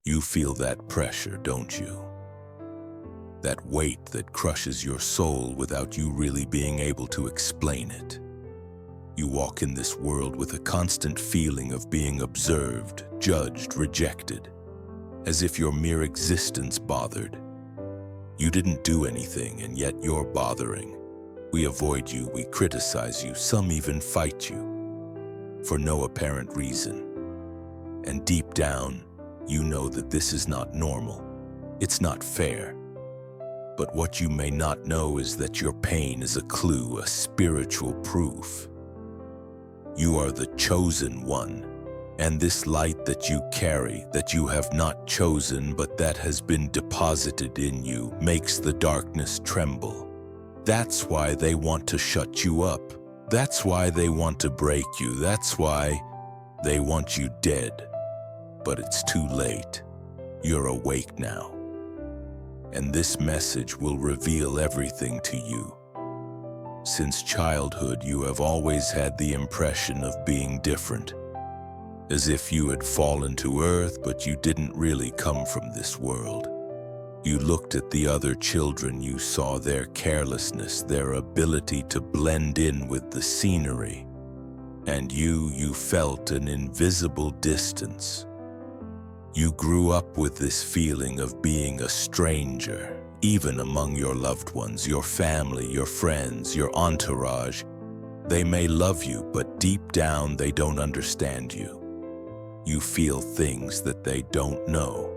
You feel that pressure, don't you? That weight that crushes your soul without you really being able to explain it. You walk in this world with a constant feeling of being observed, judged, rejected, as if your mere existence bothered. You didn't do anything, and yet you're bothering. We avoid you, we criticize you, some even fight you, for no apparent reason. And deep down, you know that this is not normal. It's not fair. But what you may not know is that your pain is a clue, a spiritual proof. You are the chosen one, and this light that you carry, that you have not chosen but that has been deposited in you, makes the darkness tremble. That's why they want to shut you up. That's why they want to break you. That's why they want you dead. But it's too late. You're awake now. And this message will reveal everything to you. Since childhood, you have always had the impression of being different, as if you had fallen to earth, but you didn't really come from this world. You looked at the other children, you saw their carelessness, their ability to blend in with the scenery, and you felt an invisible distance. You grew up with this feeling of being a stranger, even among your loved ones, your family, your friends, your entourage. They may love you, but deep down they don't understand you. You feel things that they don't know.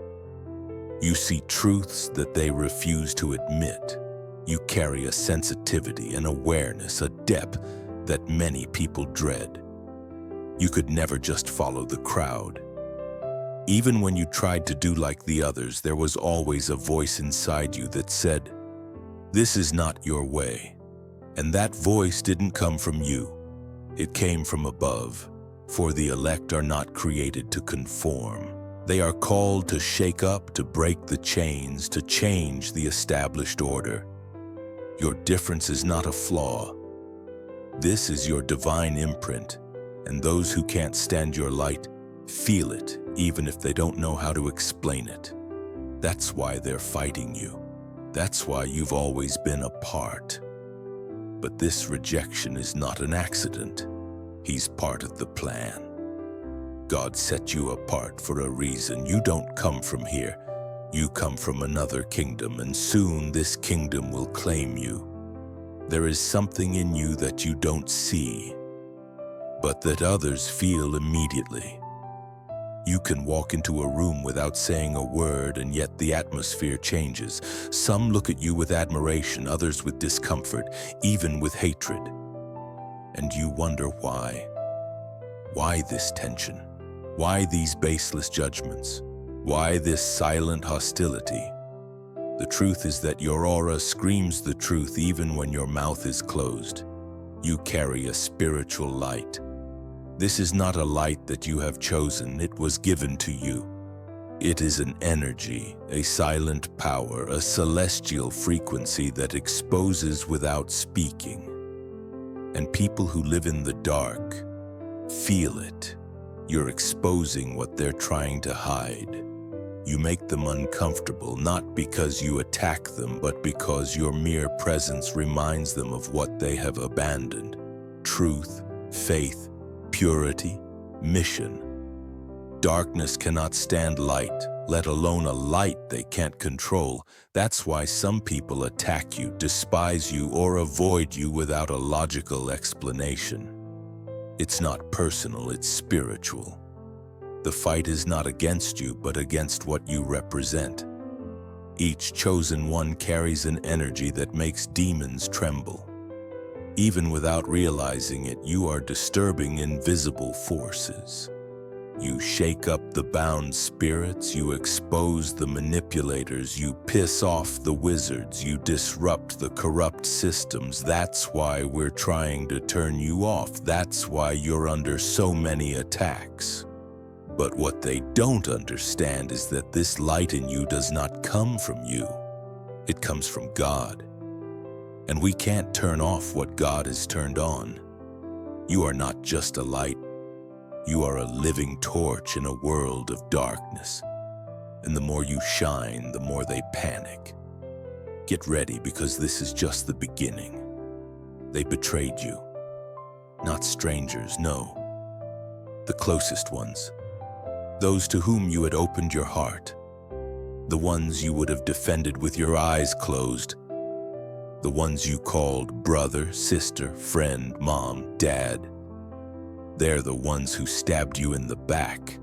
You see truths that they refuse to admit. You carry a sensitivity, an awareness, a depth that many people dread. You could never just follow the crowd. Even when you tried to do like the others, there was always a voice inside you that said, "This is not your way." And that voice didn't come from you. It came from above, for the elect are not created to conform. They are called to shake up, to break the chains, to change the established order. Your difference is not a flaw. This is your divine imprint, and those who can't stand your light feel it, even if they don't know how to explain it. That's why they're fighting you. That's why you've always been apart. But this rejection is not an accident. He's part of the plan. God set you apart for a reason. You don't come from here. You come from another kingdom, and soon this kingdom will claim you. There is something in you that you don't see, but that others feel immediately. You can walk into a room without saying a word, and yet the atmosphere changes. Some look at you with admiration, others with discomfort, even with hatred. And you wonder why. Why this tension? Why these baseless judgments? Why this silent hostility? The truth is that your aura screams the truth even when your mouth is closed. You carry a spiritual light. This is not a light that you have chosen, it was given to you. It is an energy, a silent power, a celestial frequency that exposes without speaking. And people who live in the dark feel it. You're exposing what they're trying to hide. You make them uncomfortable, not because you attack them, but because your mere presence reminds them of what they have abandoned. Truth, faith, purity, mission. Darkness cannot stand light, let alone a light they can't control. That's why some people attack you, despise you, or avoid you without a logical explanation. It's not personal, it's spiritual. The fight is not against you, but against what you represent. Each chosen one carries an energy that makes demons tremble. Even without realizing it, you are disturbing invisible forces. You shake up the bound spirits, you expose the manipulators, you piss off the wizards, you disrupt the corrupt systems. That's why we're trying to turn you off. That's why you're under so many attacks. But what they don't understand is that this light in you does not come from you. It comes from God. And we can't turn off what God has turned on. You are not just a light. You are a living torch in a world of darkness. And the more you shine, the more they panic. Get ready, because this is just the beginning. They betrayed you. Not strangers, no. The closest ones. Those to whom you had opened your heart. The ones you would have defended with your eyes closed. The ones you called brother, sister, friend, mom, dad. They're the ones who stabbed you in the back.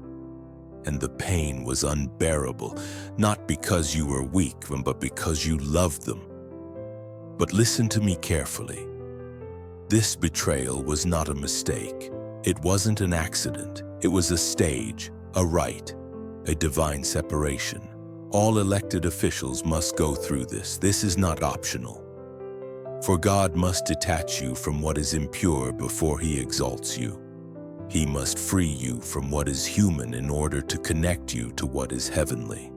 And the pain was unbearable, not because you were weak, but because you loved them. But listen to me carefully. This betrayal was not a mistake. It wasn't an accident. It was a stage, a rite, a divine separation. All elected officials must go through this. This is not optional. For God must detach you from what is impure before He exalts you. He must free you from what is human in order to connect you to what is heavenly.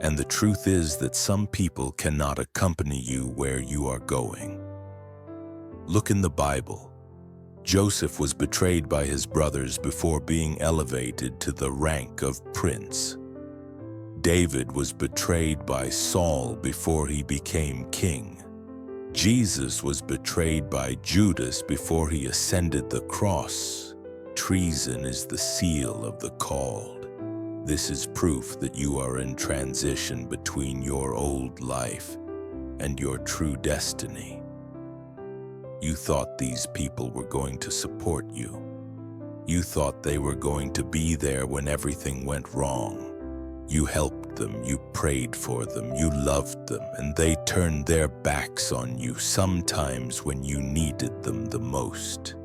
And the truth is that some people cannot accompany you where you are going. Look in the Bible. Joseph was betrayed by his brothers before being elevated to the rank of prince. David was betrayed by Saul before he became king. Jesus was betrayed by Judas before he ascended the cross. Treason is the seal of the called. This is proof that you are in transition between your old life and your true destiny. You thought these people were going to support you. You thought they were going to be there when everything went wrong. You helped them, you prayed for them, you loved them, and they turned their backs on you sometimes when you needed them the most.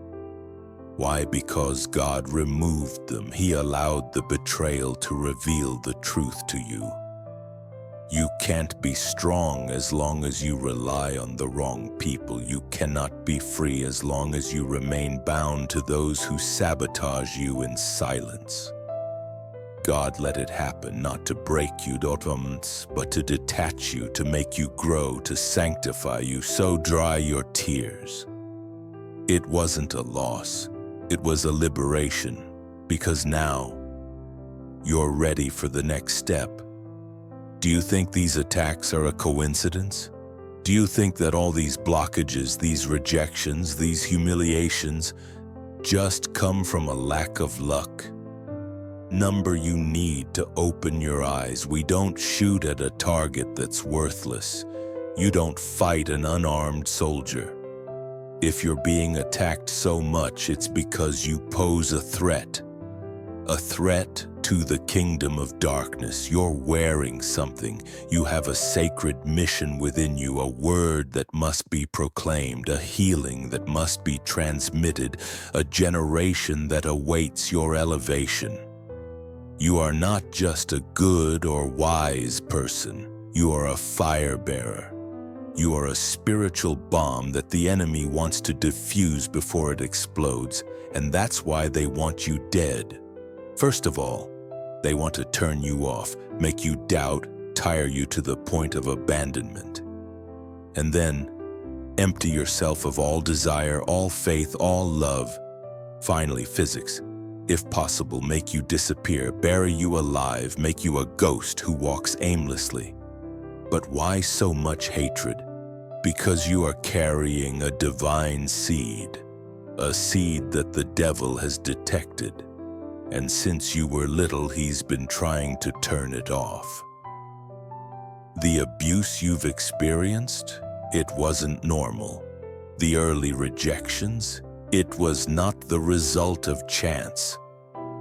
Why? Because God removed them. He allowed the betrayal to reveal the truth to you. You can't be strong as long as you rely on the wrong people. You cannot be free as long as you remain bound to those who sabotage you in silence. God let it happen not to break you, but to detach you, to make you grow, to sanctify you. So dry your tears. It wasn't a loss. It was a liberation, because now you're ready for the next step. Do you think these attacks are a coincidence? Do you think that all these blockages, these rejections, these humiliations just come from a lack of luck? Number, you need to open your eyes. We don't shoot at a target that's worthless. You don't fight an unarmed soldier. If you're being attacked so much, it's because you pose a threat to the kingdom of darkness. You're wearing something. You have a sacred mission within you, a word that must be proclaimed, a healing that must be transmitted, a generation that awaits your elevation. You are not just a good or wise person. You are a fire bearer. You are a spiritual bomb that the enemy wants to defuse before it explodes, and that's why they want you dead. First of all, they want to turn you off, make you doubt, tire you to the point of abandonment. And then, empty yourself of all desire, all faith, all love. Finally, physics. If possible, make you disappear, bury you alive, make you a ghost who walks aimlessly. But why so much hatred? Because you are carrying a divine seed, a seed that the devil has detected. And since you were little, he's been trying to turn it off. The abuse you've experienced, it wasn't normal. The early rejections, it was not the result of chance.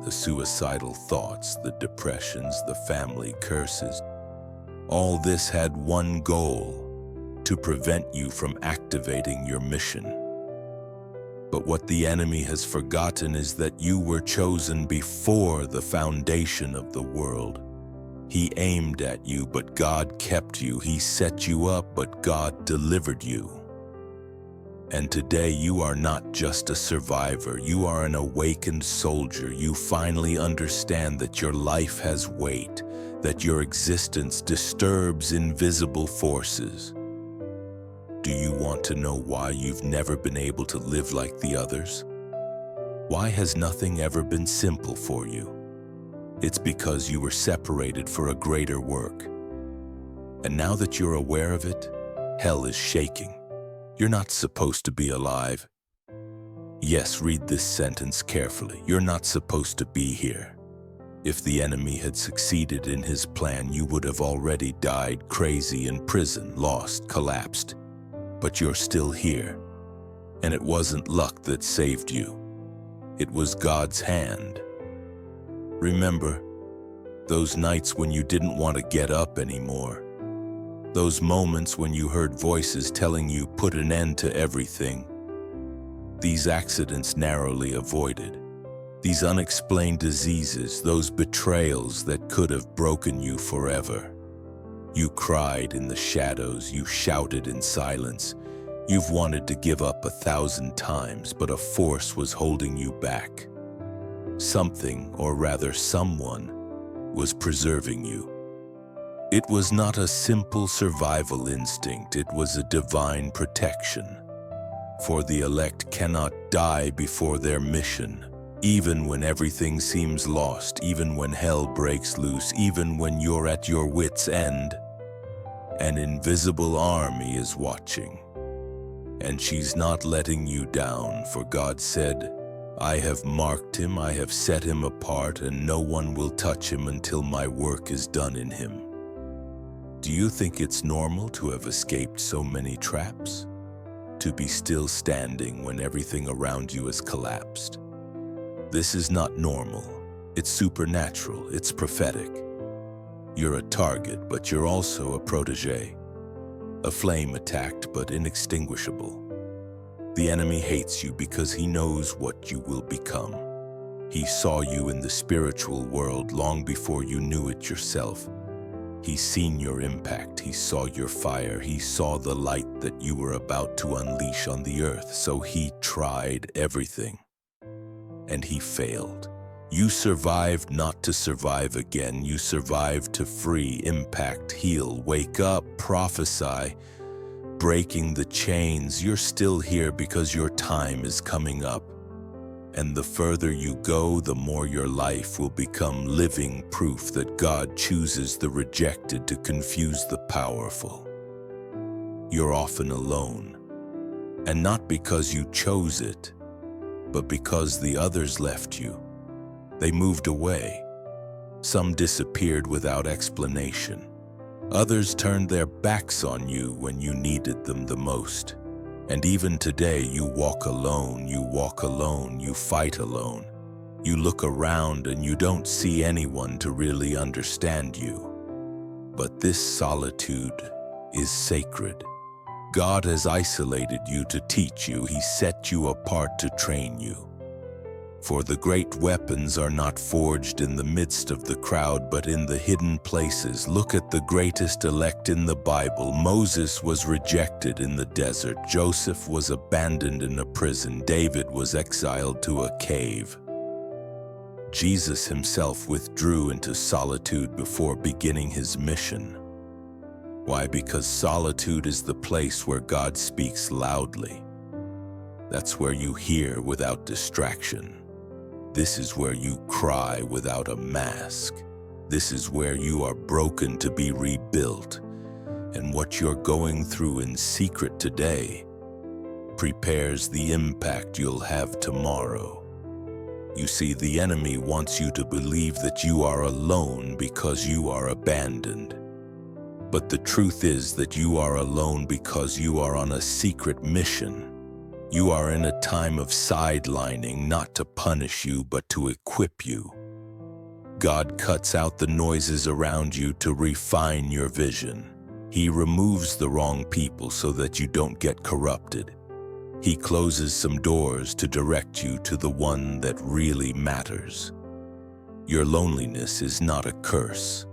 The suicidal thoughts, the depressions, the family curses. All this had one goal: to prevent you from activating your mission. But what the enemy has forgotten is that you were chosen before the foundation of the world. He aimed at you, but God kept you. He set you up, but God delivered you. And today you are not just a survivor, you are an awakened soldier. You finally understand that your life has weight, that your existence disturbs invisible forces. Do you want to know why you've never been able to live like the others? Why has nothing ever been simple for you? It's because you were separated for a greater work. And now that you're aware of it, hell is shaking. You're not supposed to be alive. Yes, read this sentence carefully. You're not supposed to be here. If the enemy had succeeded in his plan, you would have already died crazy in prison, lost, collapsed. But you're still here. And it wasn't luck that saved you. It was God's hand. Remember, those nights when you didn't want to get up anymore. Those moments when you heard voices telling you put an end to everything. These accidents narrowly avoided. These unexplained diseases, those betrayals that could have broken you forever. You cried in the shadows, you shouted in silence. You've wanted to give up 1,000 times, but a force was holding you back. Something, or rather someone, was preserving you. It was not a simple survival instinct, it was a divine protection. For the elect cannot die before their mission, even when everything seems lost, even when hell breaks loose, even when you're at your wit's end. An invisible army is watching. And she's not letting you down, for God said, I have marked him, I have set him apart, and no one will touch him until my work is done in him. Do you think it's normal to have escaped so many traps? To be still standing when everything around you has collapsed? This is not normal. It's supernatural, it's prophetic. You're a target, but you're also a protege. A flame attacked, but inextinguishable. The enemy hates you because he knows what you will become. He saw you in the spiritual world long before you knew it yourself. He's seen your impact, he saw your fire, he saw the light that you were about to unleash on the earth, so he tried everything. And he failed. You survived not to survive again, you survived to free, impact, heal, wake up, prophesy, breaking the chains. You're still here because your time is coming up. And the further you go, the more your life will become living proof that God chooses the rejected to confuse the powerful. You're often alone, and not because you chose it, but because the others left you. They moved away. Some disappeared without explanation. Others turned their backs on you when you needed them the most. And even today, you walk alone, you fight alone. You look around and you don't see anyone to really understand you. But this solitude is sacred. God has isolated you to teach you. He set you apart to train you. For the great weapons are not forged in the midst of the crowd, but in the hidden places. Look at the greatest elect in the Bible. Moses was rejected in the desert. Joseph was abandoned in a prison. David was exiled to a cave. Jesus himself withdrew into solitude before beginning his mission. Why? Because solitude is the place where God speaks loudly. That's where you hear without distraction. This is where you cry without a mask. This is where you are broken to be rebuilt. And what you're going through in secret today prepares the impact you'll have tomorrow. You see, the enemy wants you to believe that you are alone because you are abandoned. But the truth is that you are alone because you are on a secret mission. You are in a time of sidelining, not to punish you, but to equip you. God cuts out the noises around you to refine your vision. He removes the wrong people so that you don't get corrupted. He closes some doors to direct you to the one that really matters. Your loneliness is not a curse.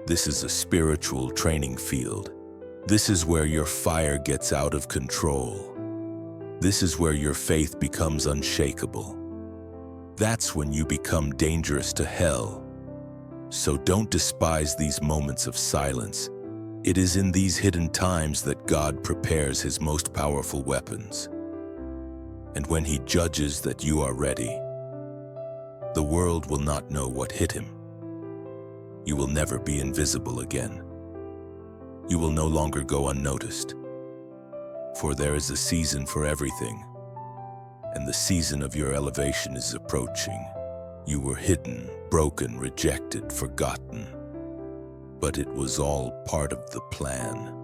This is a spiritual training field. This is where your fire gets out of control. This is where your faith becomes unshakable. That's when you become dangerous to hell. So don't despise these moments of silence. It is in these hidden times that God prepares his most powerful weapons. And when he judges that you are ready, the world will not know what hit him. You will never be invisible again. You will no longer go unnoticed. For there is a season for everything, and the season of your elevation is approaching. You were hidden, broken, rejected, forgotten. But it was all part of the plan.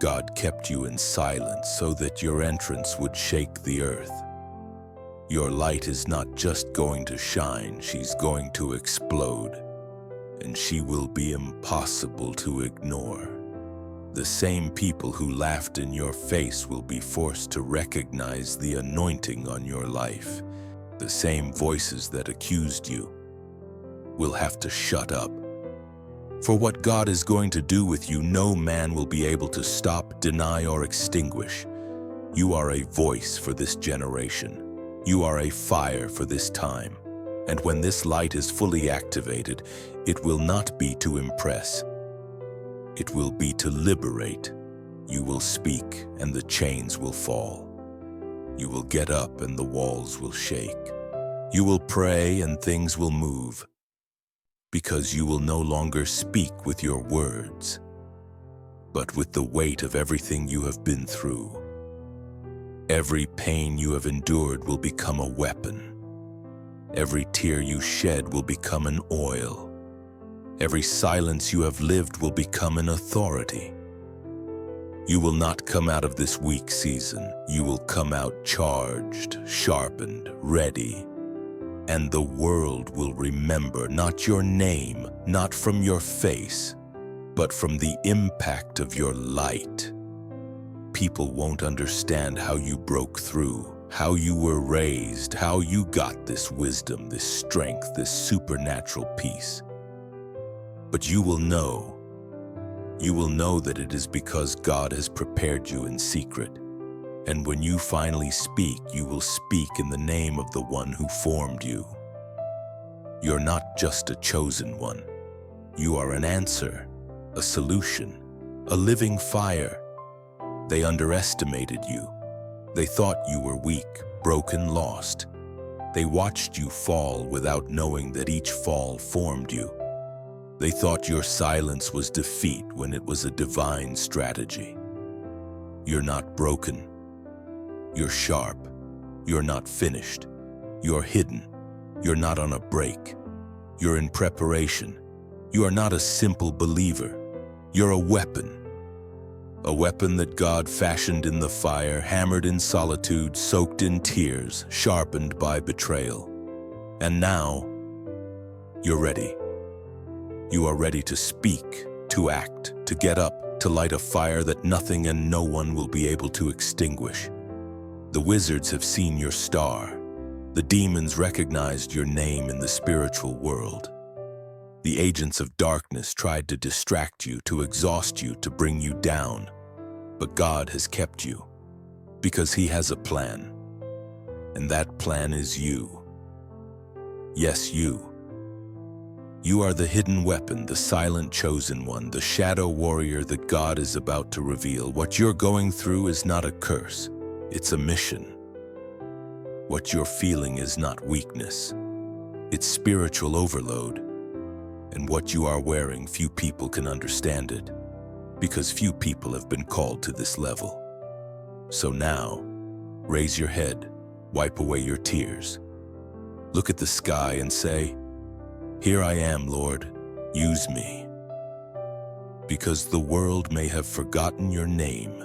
God kept you in silence so that your entrance would shake the earth. Your light is not just going to shine, she's going to explode, and she will be impossible to ignore. The same people who laughed in your face will be forced to recognize the anointing on your life. The same voices that accused you will have to shut up. For what God is going to do with you, no man will be able to stop, deny, or extinguish. You are a voice for this generation. You are a fire for this time. And when this light is fully activated, it will not be to impress. It will be to liberate. You will speak, and the chains will fall. You will get up, and the walls will shake. You will pray, and things will move. Because you will no longer speak with your words, but with the weight of everything you have been through. Every pain you have endured will become a weapon. Every tear you shed will become an oil. Every silence you have lived will become an authority. You will not come out of this weak season. You will come out charged, sharpened, ready. And the world will remember not your name, not from your face, but from the impact of your light. People won't understand how you broke through, how you were raised, how you got this wisdom, this strength, this supernatural peace. But you will know that it is because God has prepared you in secret. And when you finally speak, you will speak in the name of the one who formed you. You're not just a chosen one. You are an answer, a solution, a living fire. They underestimated you. They thought you were weak, broken, lost. They watched you fall without knowing that each fall formed you. They thought your silence was defeat when it was a divine strategy. You're not broken. You're sharp. You're not finished. You're hidden. You're not on a break. You're in preparation. You are not a simple believer. You're a weapon. A weapon that God fashioned in the fire, hammered in solitude, soaked in tears, sharpened by betrayal. And now, you're ready. You are ready to speak, to act, to get up, to light a fire that nothing and no one will be able to extinguish. The wizards have seen your star. The demons recognized your name in the spiritual world. The agents of darkness tried to distract you, to exhaust you, to bring you down. But God has kept you, because He has a plan. And that plan is you. Yes, you. You are the hidden weapon, the silent chosen one, the shadow warrior that God is about to reveal. What you're going through is not a curse. It's a mission. What you're feeling is not weakness. It's spiritual overload. And what you are wearing, few people can understand it, because few people have been called to this level. So now, raise your head, wipe away your tears. Look at the sky and say, "Here I am, Lord, use me." Because the world may have forgotten your name,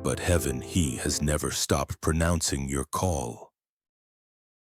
but heaven, He has never stopped pronouncing your call.